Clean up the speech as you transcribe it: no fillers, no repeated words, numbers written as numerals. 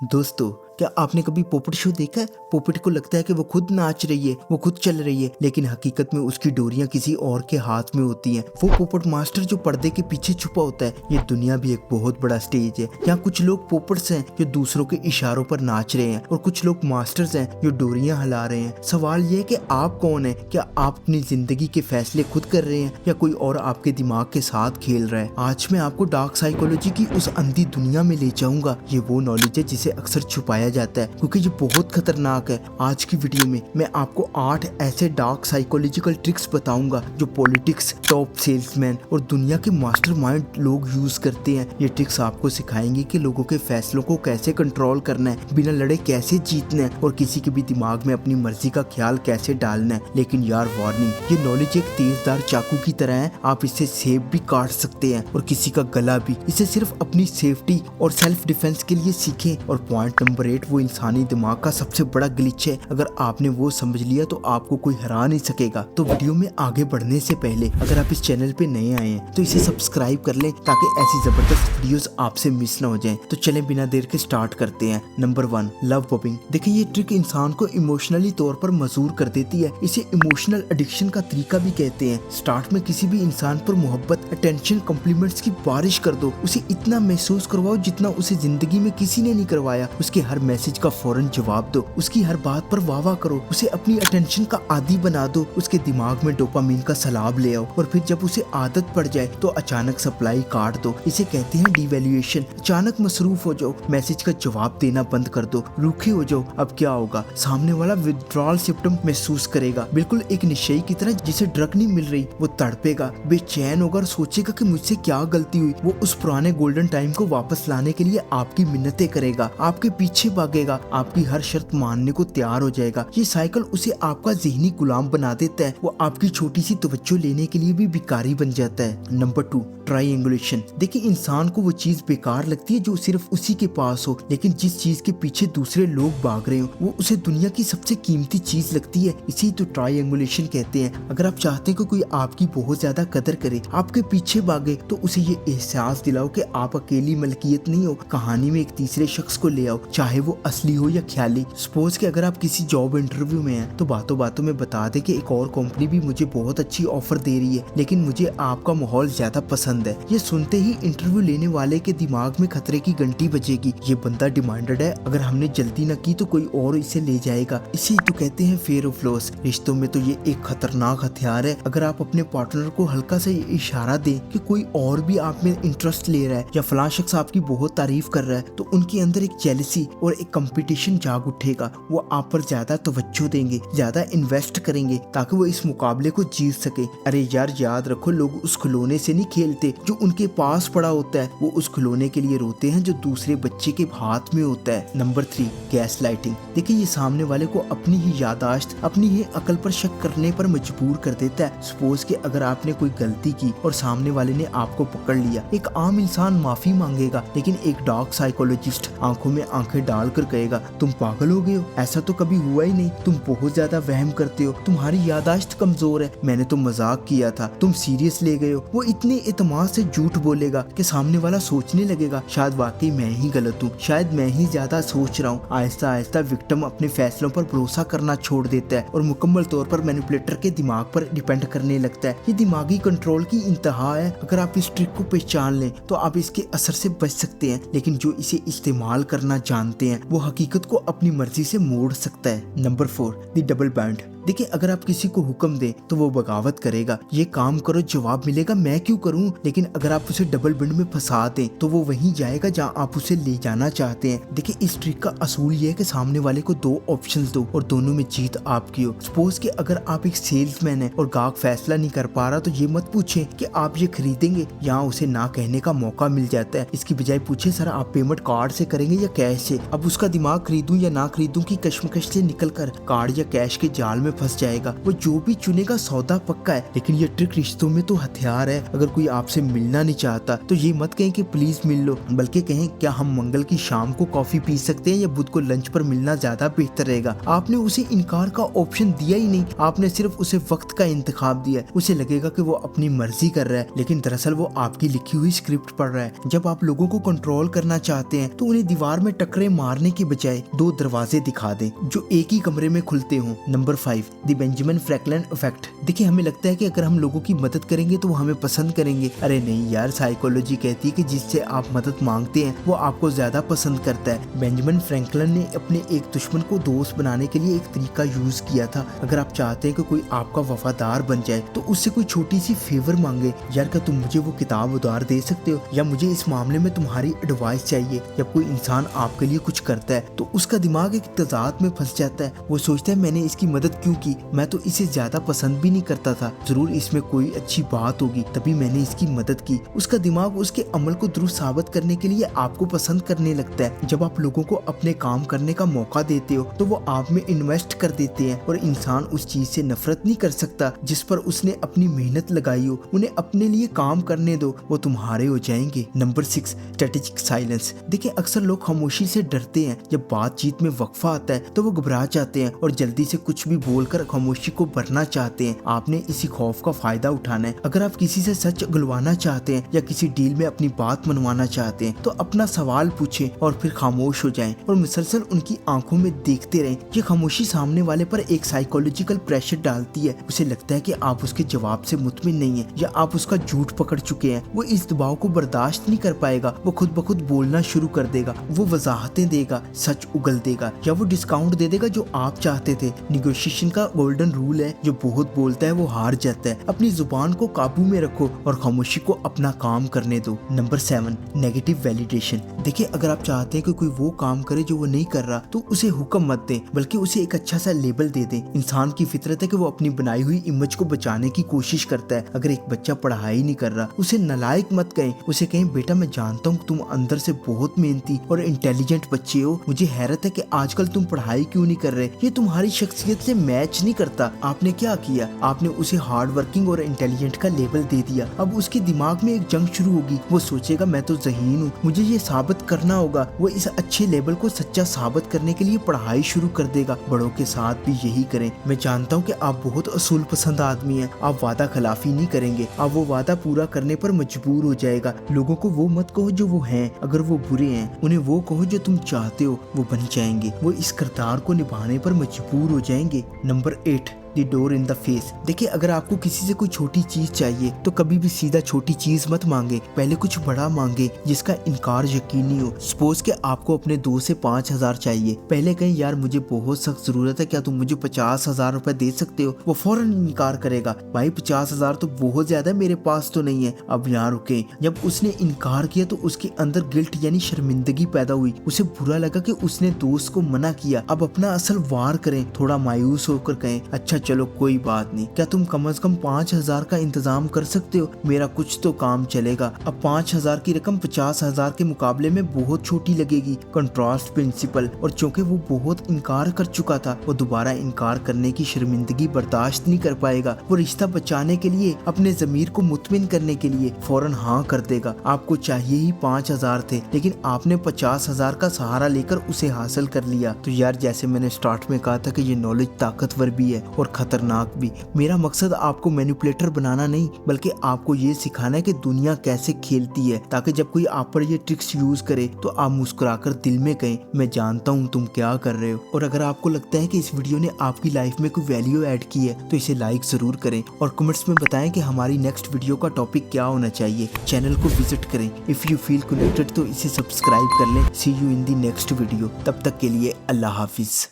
दोस्तों, क्या आपने कभी पोपट शो देखा है? पोपट को लगता है कि वो खुद नाच रही है, वो खुद चल रही है, लेकिन हकीकत में उसकी डोरियां किसी और के हाथ में होती हैं। वो पोपट मास्टर जो पर्दे के पीछे छुपा होता है। ये दुनिया भी एक बहुत बड़ा स्टेज है। यहाँ कुछ लोग पोपट्स हैं जो दूसरों के इशारों पर नाच रहे हैं और कुछ लोग मास्टर्स हैं जो डोरियां हिला रहे हैं। सवाल ये है कि आप कौन है? क्या आप अपनी जिंदगी के फैसले खुद कर रहे हैं या कोई और आपके दिमाग के साथ खेल रहा है? आज मैं आपको डार्क साइकोलॉजी की उस अंधी दुनिया में ले जाऊंगा। ये वो नॉलेज है जिसे अक्सर छुपाया जाता है क्योंकि ये बहुत खतरनाक है। आज की वीडियो में मैं आपको 8 ऐसे डार्क साइकोलॉजिकल ट्रिक्स बताऊंगा जो पॉलिटिक्स, टॉप सेल्समैन और दुनिया के मास्टरमाइंड लोग यूज करते हैं। ये ट्रिक्स आपको सिखाएंगे कि लोगों के फैसलों को कैसे कंट्रोल करना है, बिना लड़े कैसे जीतना है और किसी के भी दिमाग में अपनी मर्जी का ख्याल कैसे डालना है। लेकिन यार वार्निंग, ये नॉलेज एक तेजदार चाकू की तरह है। आप इससे सेब भी काट सकते हैं और किसी का गला भी। इसे सिर्फ अपनी सेफ्टी और सेल्फ डिफेंस के लिए सीखें। और पॉइंट नंबर 8, वो इंसानी दिमाग का सबसे बड़ा ग्लिच है। अगर आपने वो समझ लिया तो आपको कोई हरा नहीं सकेगा। तो वीडियो में आगे बढ़ने से पहले अगर आप इस चैनल पे नए आए हैं तो इसे सब्सक्राइब कर लें ताकि ऐसी जबरदस्त वीडियोस आपसे मिस ना हो जाएं। तो चलें बिना देर के स्टार्ट करते हैं। Number 1, love bombing. देखिए, ये ट्रिक इंसान को इमोशनली तौर पर मजबूर कर देती है। इसे इमोशनल एडिक्शन का तरीका भी कहते हैं। स्टार्ट में किसी भी इंसान पर मोहब्बत, अटेंशन, कॉम्प्लीमेंट्स की बारिश कर दो। उसे इतना महसूस करवाओ जितना उसे जिंदगी में किसी ने नहीं करवाया। उसके हर मैसेज का फौरन जवाब दो। उसकी हर बात पर वाह करो। उसे अपनी अटेंशन का आदी बना दो। उसके दिमाग में डोपामिन का सैलाब ले आओ और फिर जब उसे आदत पड़ जाए तो अचानक सप्लाई काट दो। इसे कहते हैं डिवैल्यूएशन। अचानक मसरूफ हो जाओ, मैसेज का जवाब देना बंद कर दो, रूखे हो जाओ। अब क्या होगा? सामने वाला विथड्रॉल सिम्टम महसूस करेगा, बिल्कुल एक निशाई की तरह जिसे ड्रग नहीं मिल रही। वो तड़पेगा, बेचैन होगा और सोचेगा कि मुझसे क्या गलती हुई। वो उस पुराने गोल्डन टाइम को वापस लाने के लिए आपकी मिन्नतें करेगा, आपके पीछे भागेगा, आपकी हर शर्त मानने को तैयार हो जाएगा। ये साइकिल उसे आपका ज़हनी गुलाम बना देता है। वो आपकी छोटी सी तवज्जो लेने के लिए भी भिखारी बन जाता है। Number 2, triangulation. देखिए, इंसान को वो चीज बेकार लगती है जो सिर्फ उसी के पास हो, लेकिन जिस चीज के पीछे दूसरे लोग भाग रहे हो वो उसे दुनिया की सबसे कीमती चीज लगती है। इसी तो ट्रायंगुलेशन कहते हैं। अगर आप चाहते हैं कि कोई आपकी बहुत ज्यादा कदर करे, आपके पीछे भागे, तो उसे ये एहसास दिलाओ कि आप अकेली मलकियत नहीं हो। कहानी में एक तीसरे शख्स को ले आओ, चाहे वो असली हो या ख्याली। सपोज कि अगर आप किसी जॉब इंटरव्यू में हैं तो बातों बातों में बता दे कि एक और कंपनी भी मुझे बहुत अच्छी ऑफर दे रही है, लेकिन मुझे आपका माहौल ज्यादा पसंद है। ये सुनते ही इंटरव्यू लेने वाले के दिमाग में खतरे की घंटी बजेगी। ये बंदा डिमांडेड है, अगर हमने जल्दी न की तो कोई और इसे ले जाएगा। इसी तो कहते हैं फेयर ऑफ लॉस। रिश्तों में तो ये एक खतरनाक हथियार है। अगर आप अपने पार्टनर को हल्का सा ये इशारा दें कि कोई और भी आप में इंटरेस्ट ले रहा है या फलां शख्स आपकी बहुत तारीफ कर रहा है, तो उनके अंदर एक जेलसी और एक कंपटीशन जाग उठेगा। वो आप पर ज्यादा तवज्जो देंगे, ज्यादा इन्वेस्ट करेंगे ताकि वो इस मुकाबले को जीत सके। अरे यार, याद रखो, लोग उस खिलौने से नहीं खेलते जो उनके पास पड़ा होता है। वो उस खिलौने के लिए रोते हैं जो दूसरे बच्चे के हाथ में होता है। Number 3, gas lighting. देखिए, ये सामने वाले को अपनी ही यादाश्त, अपनी ही अकल पर शक करने पर मजबूर कर देता है। सपोज कि अगर आपने कोई गलती की और सामने वाले ने आपको पकड़ लिया, एक आम इंसान माफी मांगेगा, लेकिन एक डार्क साइकोलॉजिस्ट आंखों में आंखें डालकर कहेगा, तुम पागल हो गए हो, ऐसा तो कभी हुआ ही नहीं, तुम बहुत ज्यादा वहम करते हो, तुम्हारी यादाश्त कमजोर है, मैंने तो मजाक किया था, तुम सीरियस ले गए हो। वो इतने एतमाद से झूठ बोलेगा कि सामने वाला सोचने लगेगा शायद वाकई मैं ही गलत हूँ, शायद मैं ही ज्यादा सोच रहा हूँ। आहिस्ता आहिस्ता विक्टिम अपने फैसलों पर भरोसा करना छोड़ देता है और मुकम्मल तौर पर मैनिपुलेटर के दिमाग पर डिपेंड करने लगता है। ये दिमागी कंट्रोल की इंतहा है। अगर आप इस ट्रिक को पहचान लें तो आप इसके असर से बच सकते हैं, लेकिन जो इसे इस्तेमाल करना जानते हैं वो हकीकत को अपनी मर्जी से मोड़ सकता है। Number 4, the double band. देखिए, अगर आप किसी को हुक्म दें तो वो बगावत करेगा, ये काम करो, जवाब मिलेगा, मैं क्यों करूं। लेकिन अगर आप उसे डबल बिंड में फंसा दें तो वो वहीं जाएगा जहां आप उसे ले जाना चाहते हैं। देखिए, इस ट्रिक का असूल ये है कि सामने वाले को 2 ऑप्शंस दो और दोनों में जीत आपकी हो। सपोज कि अगर आप एक सेल्समैन है और गाहक फैसला नहीं कर पा रहा तो ये मत पूछें कि आप ये खरीदेंगे, यहाँ उसे ना कहने का मौका मिल जाता है। इसकी बजाय पूछे, सर आप पेमेंट कार्ड से करेंगे या कैश से। अब उसका दिमाग खरीदूं या ना खरीदूं की कश्मकश से निकल कर कार्ड या कैश के जाल में फंस जाएगा। वो जो भी चुनेगा सौदा पक्का है। लेकिन ये ट्रिक रिश्तों में तो हथियार है। अगर कोई आपसे मिलना नहीं चाहता तो ये मत कहें कि प्लीज मिल लो, बल्कि कहें क्या हम मंगल की शाम को कॉफी पी सकते हैं या बुध को लंच पर मिलना ज्यादा बेहतर रहेगा। आपने उसे इनकार का ऑप्शन दिया ही नहीं, आपने सिर्फ उसे वक्त का इंतखाब दिया। उसे लगेगा कि वो अपनी मर्जी कर रहा है, लेकिन दरअसल वो आपकी लिखी हुई स्क्रिप्ट पढ़ रहा है। जब आप लोगों को कंट्रोल करना चाहते हैं तो उन्हें दीवार में टकरे मारने की बजाय 2 दरवाजे दिखा दें जो एक ही कमरे में खुलते हों। Number 5, the Benjamin Franklin effect. देखिए, हमें लगता है कि अगर हम लोगों की मदद करेंगे तो वो हमें पसंद करेंगे। अरे नहीं यार, साइकोलॉजी कहती है कि जिससे आप मदद मांगते हैं वो आपको ज्यादा पसंद करता है। बेंजामिन फ्रैंकलिन ने अपने एक दुश्मन को दोस्त बनाने के लिए एक तरीका यूज किया था। अगर आप चाहते हैं कि कोई आपका वफादार बन जाए तो उससे कोई छोटी सी फेवर मांगे। यार क्या तुम मुझे वो किताब उधार दे सकते हो, या मुझे इस मामले में तुम्हारी एडवाइस चाहिए। जब कोई इंसान आपके लिए कुछ करता है तो उसका दिमाग एक तजाद में फंस जाता है। वो सोचता है मैंने इसकी मदद क्यों की, मैं तो इसे ज्यादा पसंद भी नहीं करता था, जरूर इसमें कोई अच्छी बात होगी तभी मैंने इसकी मदद की। उसका दिमाग उसके अमल को दुरुस्त साबित करने के लिए आपको पसंद करने लगता है। जब आप लोगों को अपने काम करने का मौका देते हो तो वो आप में इन्वेस्ट कर देते हैं, और इंसान उस चीज से नफरत नहीं कर सकता जिस पर उसने अपनी मेहनत लगाई हो। उन्हें अपने लिए काम करने दो, वो तुम्हारे हो जाएंगे। Number 6, strategic silence. देखिए, अक्सर लोग खामोशी से डरते हैं। जब बातचीत में वक्फा आता है तो वो घबरा जाते हैं और जल्दी से कुछ भी बोलकर खामोशी को भरना चाहते हैं। आपने इसी खौफ का फायदा उठाना है। अगर आप किसी से सच उगलवाना चाहते हैं या किसी डील में अपनी बात मनवाना चाहते हैं तो अपना सवाल पूछें और फिर खामोश हो जाएं और मुसलसल उनकी आंखों में देखते रहें। ये खामोशी सामने वाले पर एक साइकोलॉजिकल प्रेशर डालती है। उसे लगता है कि आप उसके जवाब से मुतमिन नहीं है या आप उसका झूठ पकड़ चुके हैं। वो इस दबाव को बर्दाश्त नहीं कर पाएगा। वो खुद ब खुद बोलना शुरू कर देगा। वो वजाहतें देगा, सच उगल देगा या वो डिस्काउंट दे देगा जो आप चाहते थे। निगोशिएशन का गोल्डन रूल है, जो बहुत बोलता है वो हार जाता है। अपनी जुबान को काबू में रखो और खामोशी को अपना काम करने दो। Number 7, negative validation. देखिए, अगर आप चाहते हैं कि कोई वो काम करे जो वो नहीं कर रहा तो उसे हुक्म मत दें, बल्कि उसे एक अच्छा सा लेबल दे दें। इंसान की फितरत है कि वो अपनी बनाई हुई इमेज को बचाने की कोशिश करता है। अगर एक बच्चा पढ़ाई नहीं कर रहा, उसे नालायक मत कहें, उसे कहें बेटा मैं जानता हूँ तुम अंदर से बहुत मेहनती और इंटेलिजेंट बच्चे हो, मुझे हैरत है कि आजकल तुम पढ़ाई क्यों नहीं कर रहे, ये तुम्हारी शख्सियत से मैच नहीं करता। आपने क्या किया, आपने उसे हार्ड वर्किंग और इंटेलिजेंट का लेबल दे दिया। अब उसके दिमाग में एक जंग शुरू होगी। वो सोचेगा मैं तो ज़हीन हूँ, मुझे ये साबित करना होगा। वो इस अच्छे लेबल को सच्चा साबित करने के लिए पढ़ाई शुरू कर देगा। बड़ों के साथ भी यही करें। मैं जानता हूँ कि आप बहुत असूल पसंद आदमी हैं, आप वादा खिलाफी नहीं करेंगे, आप वो वादा पूरा करने पर मजबूर हो जाएगा। लोगों को वो मत कहो जो वो हैं, अगर वो बुरे हैं उन्हें वो कहो जो तुम चाहते हो वो बन जाएंगे। वो इस किरदार को निभाने पर मजबूर हो जाएंगे। Number 8, the door in the face. देखिए, अगर आपको किसी से कोई छोटी चीज चाहिए तो कभी भी सीधा छोटी चीज मत मांगे, पहले कुछ बड़ा मांगे जिसका इनकार यकीनी हो। सपोज कि आपको अपने दोस्त से 5,000 चाहिए, पहले कहें यार मुझे बहुत सख्त जरूरत है, क्या तुम मुझे 50,000 रुपए दे सकते हो। वो फौरन इनकार करेगा, भाई 50,000 तो बहुत ज्यादा है, मेरे पास तो नहीं है। अब यहाँ रुके। जब उसने इनकार किया तो उसके अंदर गिल्ट यानी शर्मिंदगी पैदा हुई। उसे बुरा लगा कि उसने दोस्त को मना किया। अब अपना असल वार करें, थोड़ा मायूस होकर कहें अच्छा चलो कोई बात नहीं, क्या तुम कम से कम 5,000 का इंतजाम कर सकते हो, मेरा कुछ तो काम चलेगा। अब 5,000 की रकम 50,000 के मुकाबले में बहुत छोटी लगेगी। Contrast principle. और चूंकि वो बहुत इनकार कर चुका था, वो दोबारा इनकार करने की शर्मिंदगी बर्दाश्त नहीं कर पाएगा। वो रिश्ता बचाने के लिए, अपने जमीर को मुतमिन करने के लिए फौरन हाँ कर देगा। आपको चाहिए ही 5,000 थे, लेकिन आपने 50,000 का सहारा लेकर उसे हासिल कर लिया। तो यार जैसे मैंने स्टार्ट में कहा था कि ये नॉलेज ताकतवर भी है और खतरनाक भी। मेरा मकसद आपको मैनिपुलेटर बनाना नहीं, बल्कि आपको ये सिखाना है कि दुनिया कैसे खेलती है, ताकि जब कोई आप पर ये ट्रिक्स यूज करे तो आप मुस्कुराकर दिल में कहें मैं जानता हूँ तुम क्या कर रहे हो। और अगर आपको लगता है कि इस वीडियो ने आपकी लाइफ में कोई वैल्यू ऐड की है तो इसे लाइक जरूर करें और कमेंट्स में बताएं कि हमारी नेक्स्ट वीडियो का टॉपिक क्या होना चाहिए। चैनल को विजिट करें। इफ यू फील कनेक्टेड तो इसे सब्सक्राइब कर लें। See you in the next video. तब तक के लिए अल्लाह हाफिज।